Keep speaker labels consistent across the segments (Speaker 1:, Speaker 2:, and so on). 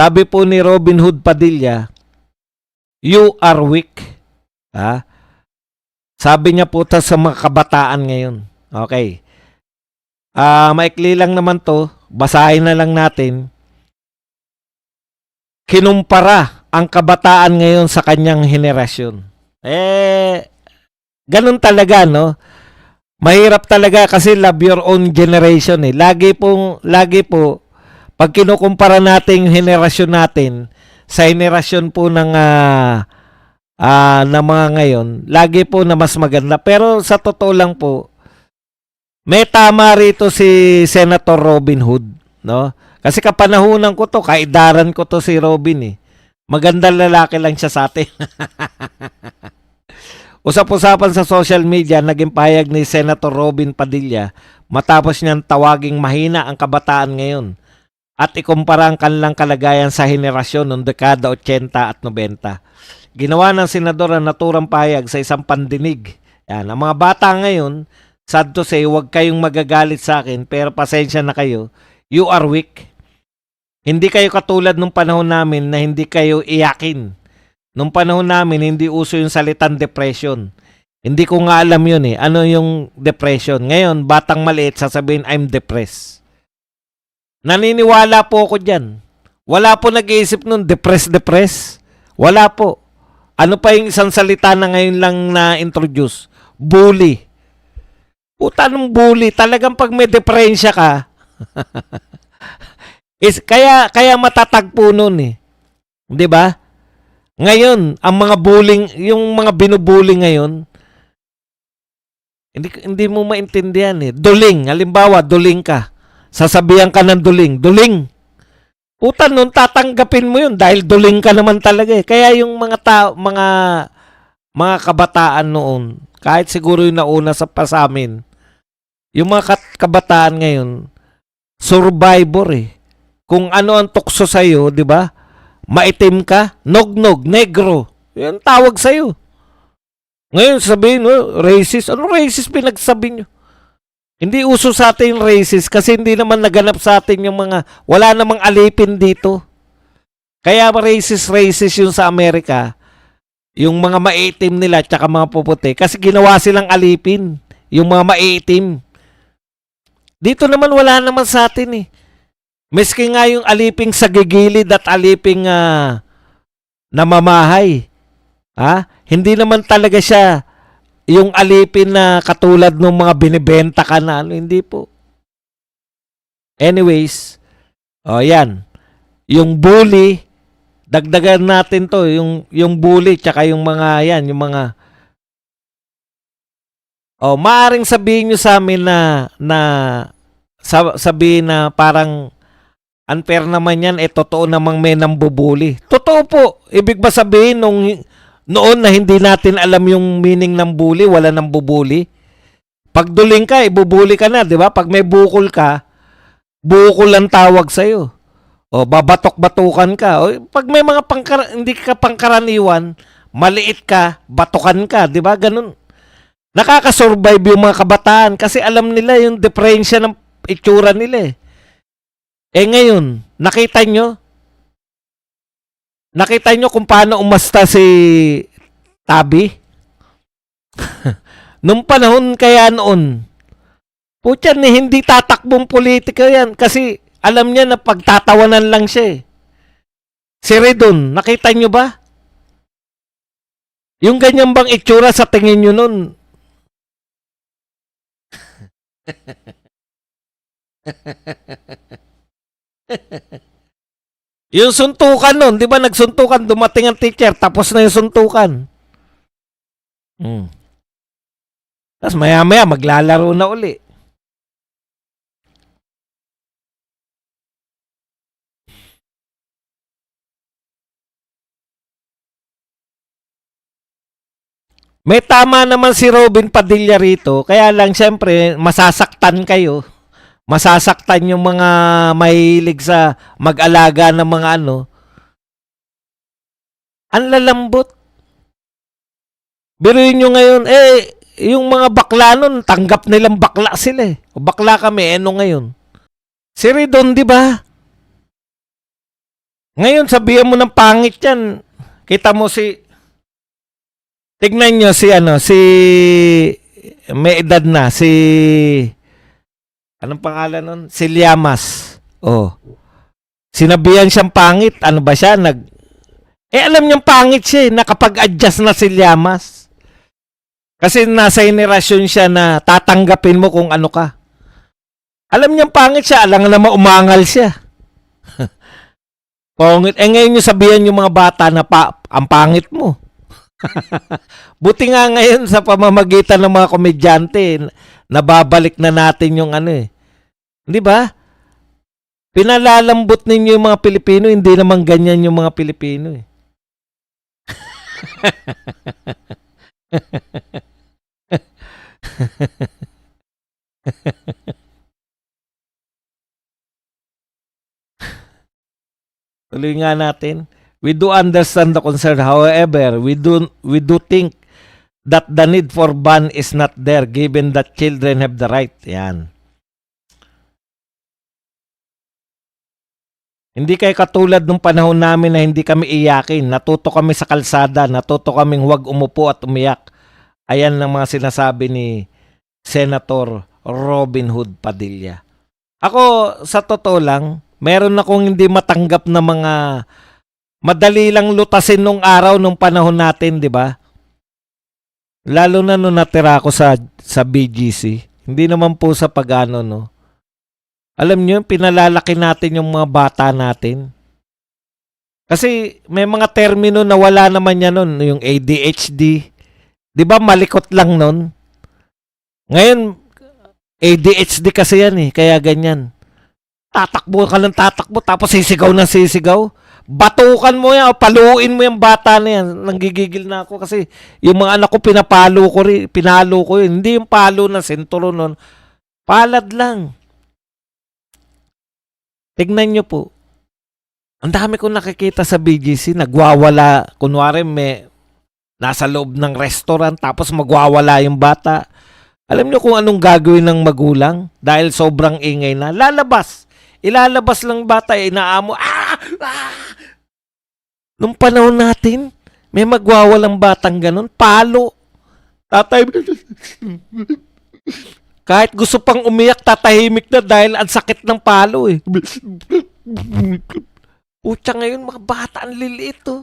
Speaker 1: Sabi po ni Robin Hood Padilla, you are weak. Ha? Sabi niya po sa mga kabataan ngayon. Okay. Maikli lang naman to. Basahin na lang natin. Kinumpara ang kabataan ngayon sa kanyang henerasyon. Ganun talaga, no? Mahirap talaga kasi love your own generation eh. Lagi po, pag kinukumpara natin yung henerasyon natin sa henerasyon po ng mga ngayon, lagi po na mas maganda. Pero sa totoo lang po, may tama rito si Senator Robin Hood, no? Kasi kapanahunan ko to, kaidaran ko to si Robin eh. Magandang lalaki lang siya sa atin. Usap-usapan sa social media, naging pahayag ni Senator Robin Padilla matapos niyang tawaging mahina ang kabataan ngayon at ikumpara ang kanilang kalagayan sa henerasyon noong dekada 80 at 90. Ginawa ng senador ang naturang pahayag sa isang pandinig. Yan, ang mga bata ngayon, sad to say, huwag kayong magagalit sa akin pero pasensya na kayo. You are weak. Hindi kayo katulad nung panahon namin na hindi kayo iyakin. Nung panahon namin, hindi uso yung salitang depression. Hindi ko nga alam yun eh. Ano yung depression? Ngayon, batang maliit, sasabihin, I'm depressed. Naniniwala po ako dyan. Wala po nag-iisip nun, depressed. Wala po. Ano pa yung isang salita na ngayon lang na-introduce? Bully. Puta ng bully. Talagang pag may depresya ka, kaya matatagpo nun eh. Di ba? Ngayon, ang mga bullying, yung mga binubully ngayon, hindi mo maintindihan eh. Duling, halimbawa, duling ka. Sasabihan ka ng duling. Duling. Puta nun, tatanggapin mo yun dahil duling ka naman talaga eh. Kaya yung mga kabataan noon, kahit siguro yung nauna sa amin, yung mga kabataan ngayon, survivor eh. Kung ano ang tukso sa'yo, di ba? Maitim ka, nog-nog, negro. Yan tawag sa'yo. Ngayon sabihin, racist. Ano racist pinagsabi nyo? Hindi uso sa atin racist kasi hindi naman naganap sa atin yung mga, wala namang alipin dito. Kaya racist yung sa Amerika. Yung mga maitim nila tsaka mga puputi. Kasi ginawa silang alipin. Yung mga maitim. Dito naman wala naman sa atin eh. Miski nga yung aliping sa gigilid at aliping namamahay. Hindi naman talaga siya yung alipin na katulad ng mga binibenta ka na ano. Hindi po. Anyways, yan. Yung bully, dagdagan natin to. Yung bully tsaka yung mga yan, yung mga maaring sabihin nyo sa amin sabihin na parang unfair naman yan, totoo namang may nambubuli. Totoo po. Ibig ba sabihin noon na hindi natin alam yung meaning ng bully, wala nang bubuli? Pag duling ka, ibubuli ka na, di ba? Pag may bukol ka, bukol ang tawag sa'yo. O, babatok-batukan ka. O, pag may mga hindi ka pangkaraniwan, maliit ka, batukan ka, di ba? Ganun. Nakakasurvive yung mga kabataan kasi alam nila yung diferensya ng itsura nila eh. Ngayon, nakita nyo kung paano umasta si Tabi? Nung panahon kaya noon, putyan hindi tatakbong politika yan kasi alam niya na pagtatawanan lang siya eh. Si Redon, nakita nyo ba? Yung ganyan bang itsura sa tingin nyo nun? Yung suntukan nun, di ba nagsuntukan, dumating ang teacher, tapos na yung suntukan. Tapos maya-maya, maglalaro na uli. May tama naman si Robin Padilla rito, kaya lang siyempre, masasaktan kayo. Masasaktan yung mga mahilig sa mag-alaga ng mga ano. Ang lalambot. Biruin nyo ngayon, yung mga bakla nun, tanggap nilang bakla sila eh. O bakla kami, ngayon. Si Redon, di ba? Ngayon, sabihan mo ng pangit yan. Kita mo tignan nyo may edad na, anong pangalan nun? Si Llamas. Oh. Sinabihan siyang pangit. Ano ba siya? alam niyang pangit siya eh. Nakapag-adjust na si Llamas. Kasi nasa henerasyon siya na tatanggapin mo kung ano ka. Alam niyang pangit siya. Alam na maumangal siya. Pangit. Ngayon yung sabihan yung mga bata na ang pangit mo. Buti nga ngayon sa pamamagitan ng mga komedyante, nababalik na natin yung ano eh. Di ba? Pinalalambot ninyo yung mga Pilipino, hindi naman ganyan yung mga Pilipino eh. Tuloy nga natin. We do understand the concern. However, we do think that the need for ban is not there given that children have the right. Yan. Hindi kayo katulad nung panahon namin na hindi kami iyakin. Natuto kami sa kalsada. Natuto kaming huwag umupo at umiyak. Ayan ang mga sinasabi ni Senator Robin Hood Padilla. Ako, sa totoo lang, meron akong hindi matanggap na mga madali lang lutasin nung araw nung panahon natin, di ba? Lalo na nung natira ako sa BGC. Hindi naman po sa pag-ano, no? Alam nyo, pinalalaki natin yung mga bata natin. Kasi may mga termino na wala naman yan nun. Yung ADHD. Di ba malikot lang nun? Ngayon, ADHD kasi yan eh. Kaya ganyan. Tatakbo ka ng tatakbo tapos sisigaw na sisigaw. Batukan mo yan o paluin mo yung bata na yan. Nanggigigil na ako kasi yung mga anak ko pinalo ko yun. Hindi yung palo na senturo nun. Palad lang. Tignan nyo po. Ang dami kong nakikita sa BGC, nagwawala. Kunwari nasa loob ng restaurant tapos magwawala yung bata. Alam nyo kung anong gagawin ng magulang? Dahil sobrang ingay na. Lalabas. Ilalabas lang bata. Inaamo. Nung panahon natin, may magwawalang batang ganun. Palo. Tatay. Kahit gusto pang umiyak, tatahimik na dahil ang sakit ng palo eh. Pucha ngayon, mga bata ang liliit to.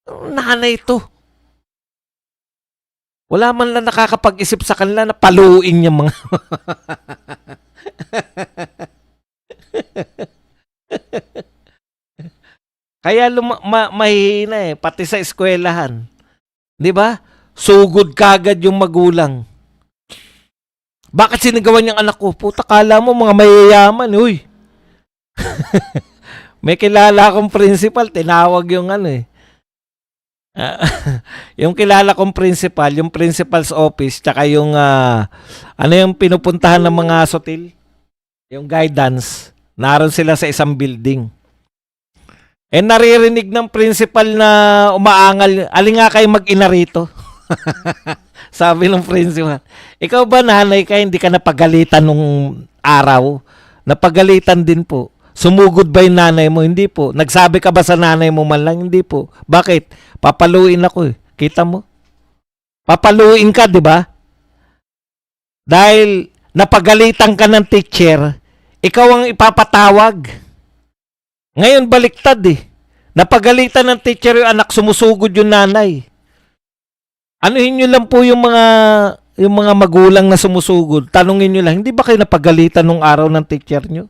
Speaker 1: Nanay to. Wala man lang nakakapag-isip sa kanila na paluin yung mga... Kaya mahihina eh, pati sa eskwelahan. Di ba? Sugod kagad yung magulang. Bakit sinigawan niyang anak ko? Puta, kala mo mga mayayaman, uy. May kilala akong principal, tinawag yung ano eh. Yung kilala kong principal, yung principal's office, tsaka yung, ano yung pinupuntahan ng mga sotil? Yung guidance, naroon sila sa isang building. Naririnig ng principal na umaangal, alin nga kayo mag-ina rito? Sabi ng principal, ikaw ba nanay ka, hindi ka napagalitan nung araw? Napagalitan din po. Sumugod ba yung nanay mo? Hindi po. Nagsabi ka ba sa nanay mo man lang? Hindi po. Bakit? Papaluin ako eh. Kita mo? Papaluin ka, di ba? Dahil napagalitan ka ng teacher, ikaw ang ipapatawag. Ngayon baliktad eh. Napagalitan ng teacher yung anak, sumusugod yung nanay. Anuhin nyo lang po yung mga magulang na sumusugod. Tanungin nyo lang, hindi ba kayo napagalitan nung araw ng teacher nyo?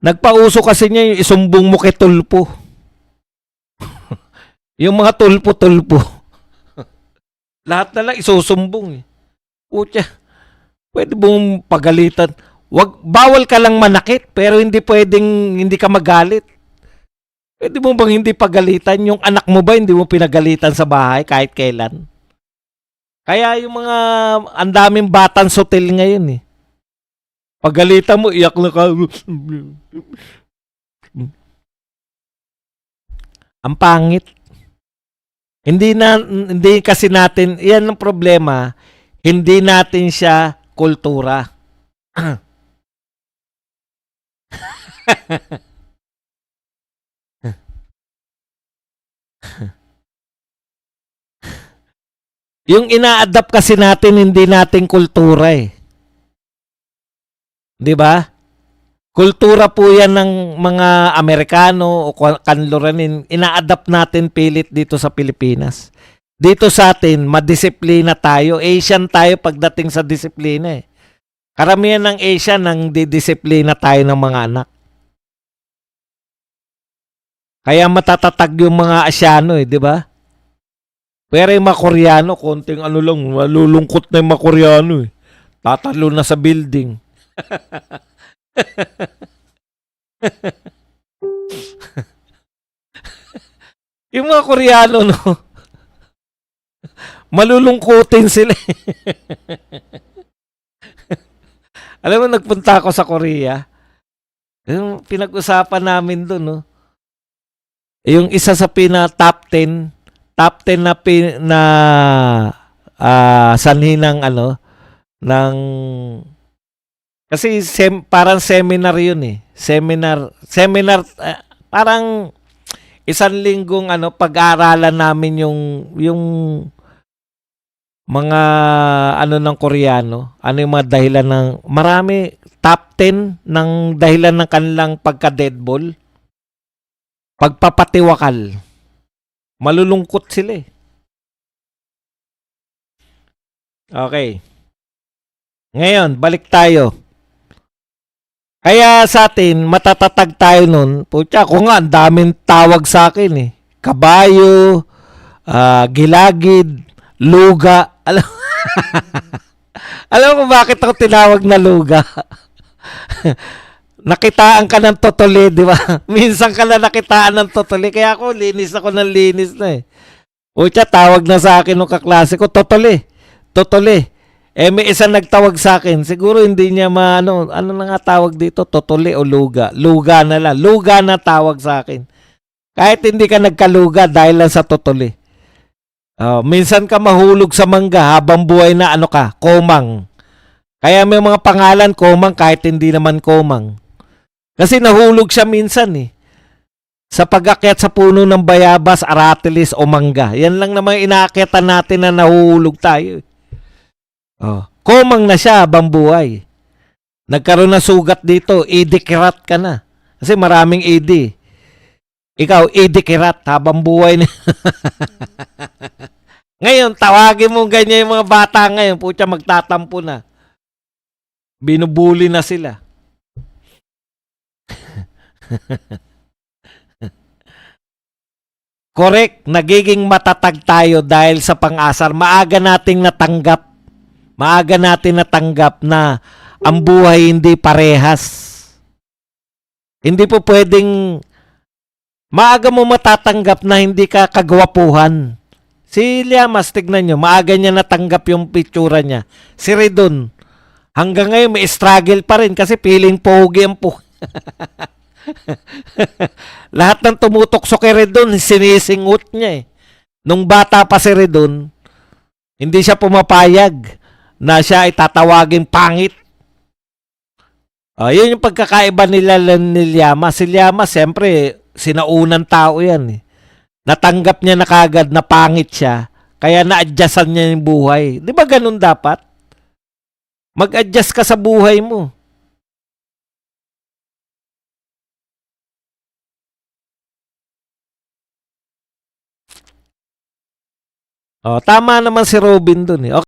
Speaker 1: Nagpauso kasi niya yung isumbong mo kay tulpo. Yung mga tulpo-tulpo. Lahat na lang isusumbong eh. Putya, pwede mong pagalitan. Bawal ka lang manakit, pero hindi pwedeng hindi ka magalit. Pwede mo bang hindi pagalitan? Yung anak mo ba hindi mo pinagalitan sa bahay kahit kailan? Kaya yung mga ang daming batang sotel ngayon eh. Pagalitan mo, iyak na ka. Ang pangit. Hindi kasi natin, yan ang problema, hindi natin siya kultura. Yung ina-adapt kasi natin, hindi nating kultura eh. Di ba? Kultura po yan ng mga Amerikano o kanluranin. Ina-adapt natin pilit dito sa Pilipinas. Dito sa atin, madisiplina tayo. Asian tayo pagdating sa disiplina eh. Karamihan ng Asian nang didisiplina tayo ng mga anak. Kaya matatatag yung mga Asyano eh, di ba? Pero yung mga Koreano, konting ano lang, malulungkot na yung mga Koreano eh. Tatalo na sa building. Yung mga Koreano, no? Malulungkutin sila. Alam mo, nagpunta ako sa Korea. Yung pinag-usapan namin doon, no? Yung isa sa top 10 na sanhi ng ano, ng kasi parang seminar yun eh. Seminar parang isang linggong ano pag-aaralan namin yung mga ano ng Koreano, ano yung mga dahilan ng marami top 10 ng dahilan ng kanilang pagka-deadball. Pagpapatiwakal. Malulungkot sila eh. Okay. Ngayon, balik tayo. Kaya sa atin, matatatag tayo nun. Putya, ako nga, ang daming tawag sa akin eh. Kabayo, gilagid, luga. Alam mo bakit ako tinawag na luga? Nakitaan ka ng totoli, di ba? Minsan ka na nakitaan ng totoli. Kaya linis ako ng linis na eh. Putya, tawag na sa akin ng kaklase ko, totoli. Totoli. May isa nagtawag sa akin. Siguro hindi niya ano na nga tawag dito? Totoli o luga? Luga na lang. Luga na tawag sa akin. Kahit hindi ka nagkaluga dahil lang sa totoli. Minsan ka mahulog sa mangga habang buhay na ano ka, komang. Kaya may mga pangalan komang kahit hindi naman komang. Kasi nahulog siya minsan eh. Sa pag-akyat sa puno ng bayabas, aratilis o mangga. Yan lang naman inaakyatan natin na nahuhulog tayo. Komang na siya habang buhay. Nagkaroon na sugat dito, idikirat ka na. Kasi maraming idi. Ikaw, idikirat habang buhay na. Ngayon, tawagin mo ganyan yung mga bata ngayon. Pucha, magtatampo na. Binubuli na sila. Correct, nagiging matatag tayo dahil sa pang-asar. Maaga nating natanggap na ang buhay hindi parehas. Hindi po pwedeng maaga mo matatanggap na hindi ka kagwapuhan. Si Llamas, tignan nyo, maaga niya natanggap yung pictura niya. Si Redon, hanggang ngayon may struggle pa rin kasi feeling pogi ang po. Lahat ng tumutok kay Redon, sinisingot niya eh. Nung bata pa si Redon, hindi siya pumapayag na siya ay tatawaging pangit. Yun yung pagkakaiba nila ni Llamas. Si Llamas, siyempre, sinaunang tao yan eh. Natanggap niya na kagad na pangit siya, kaya na-adjustan niya yung buhay. Di ba ganun dapat? Mag-adjust ka sa buhay mo. Tama naman si Robin dun eh. Okay.